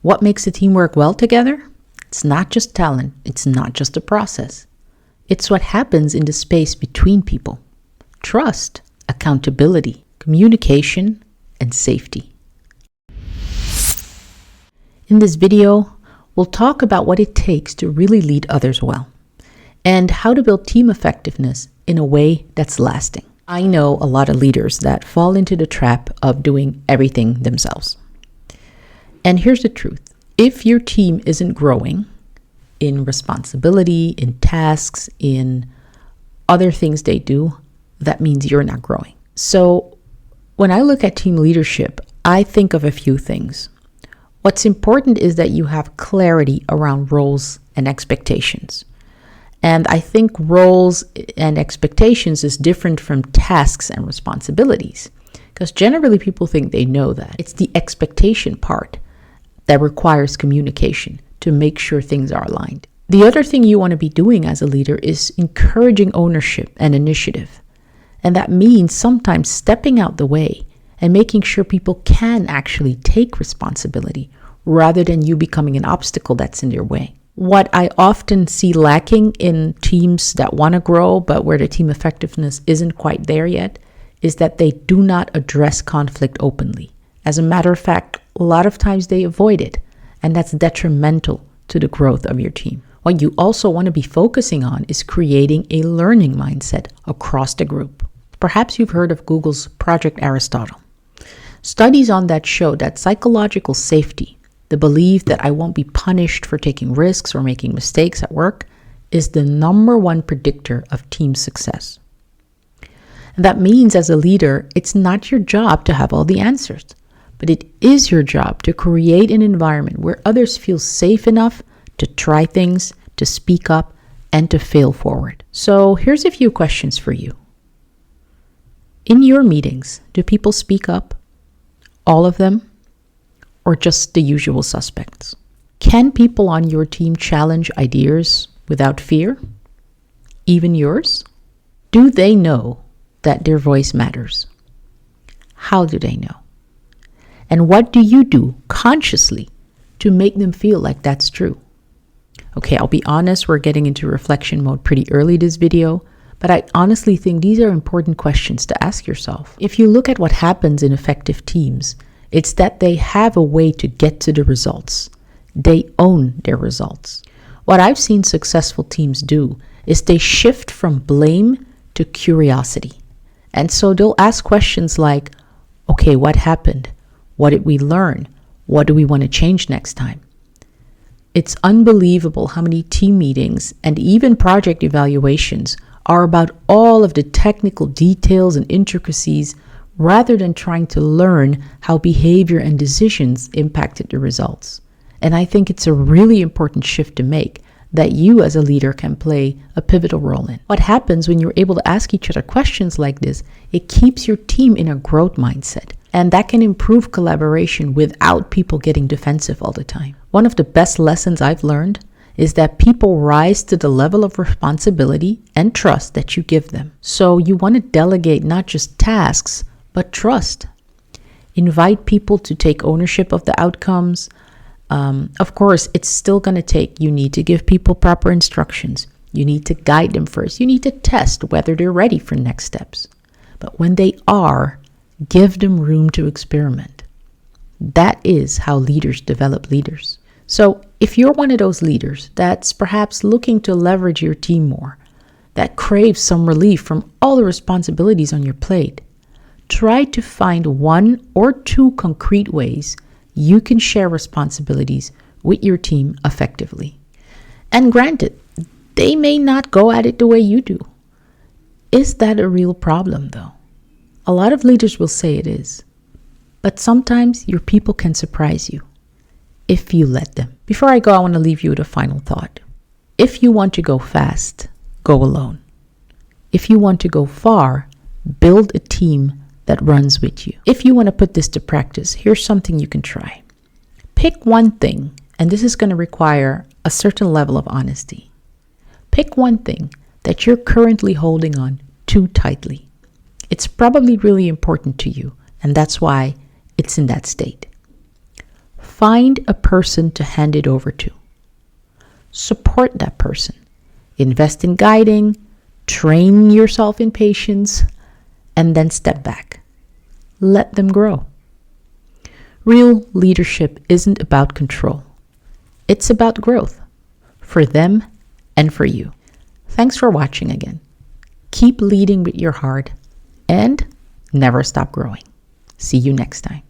What makes a team work well together? It's not just talent. It's not just a process. It's what happens in the space between people. Trust, accountability, communication, and safety. In this video, we'll talk about what it takes to really lead others well and how to build team effectiveness in a way that's lasting. I know a lot of leaders that fall into the trap of doing everything themselves. And here's the truth. If your team isn't growing in responsibility, in tasks, in other things they do, that means you're not growing. So when I look at team leadership, I think of a few things. What's important is that you have clarity around roles and expectations. And I think roles and expectations is different from tasks and responsibilities, because generally people think they know that. It's the expectation part that requires communication to make sure things are aligned. The other thing you want to be doing as a leader is encouraging ownership and initiative. And that means sometimes stepping out the way and making sure people can actually take responsibility rather than you becoming an obstacle that's in their way. What I often see lacking in teams that want to grow, but where the team effectiveness isn't quite there yet, is that they do not address conflict openly. As a matter of fact, a lot of times they avoid it, and that's detrimental to the growth of your team. What you also want to be focusing on is creating a learning mindset across the group. Perhaps you've heard of Google's Project Aristotle. Studies on that show that psychological safety, the belief that I won't be punished for taking risks or making mistakes at work, is the number one predictor of team success. And that means as a leader, it's not your job to have all the answers, but it is your job to create an environment where others feel safe enough to try things, to speak up, and to fail forward. So here's a few questions for you. In your meetings, do people speak up? All of them? Or just the usual suspects? Can people on your team challenge ideas without fear? Even yours? Do they know that their voice matters? How do they know? And what do you do consciously to make them feel like that's true? Okay, I'll be honest, we're getting into reflection mode pretty early this video, but I honestly think these are important questions to ask yourself. If you look at what happens in effective teams, it's that they have a way to get to the results. They own their results. What I've seen successful teams do is they shift from blame to curiosity. And so they'll ask questions like, okay, what happened? What did we learn? What do we want to change next time? It's unbelievable how many team meetings and even project evaluations are about all of the technical details and intricacies rather than trying to learn how behavior and decisions impacted the results. And I think it's a really important shift to make that you as a leader can play a pivotal role in. What happens when you're able to ask each other questions like this, it keeps your team in a growth mindset. And that can improve collaboration without people getting defensive all the time. One of the best lessons I've learned is that people rise to the level of responsibility and trust that you give them. So you want to delegate not just tasks, but trust. Invite people to take ownership of the outcomes. Of course, it's still going to take, you need to give people proper instructions. You need to guide them first. You need to test whether they're ready for next steps. But when they are, give them room to experiment. That is how leaders develop leaders. So if you're one of those leaders that's perhaps looking to leverage your team more, that craves some relief from all the responsibilities on your plate, try to find one or two concrete ways you can share responsibilities with your team effectively. And granted, they may not go at it the way you do. Is that a real problem though? A lot of leaders will say it is. But sometimes your people can surprise you if you let them. Before I go, I want to leave you with a final thought. If you want to go fast, go alone. If you want to go far, build a team that runs with you. If you want to put this to practice, here's something you can try. Pick one thing, and this is going to require a certain level of honesty. Pick one thing that you're currently holding on too tightly. It's probably really important to you, and that's why it's in that state. Find a person to hand it over to. Support that person. Invest in guiding, train yourself in patience, and then step back. Let them grow. Real leadership isn't about control. It's about growth for them and for you. Thanks for watching again. Keep leading with your heart and never stop growing. See you next time.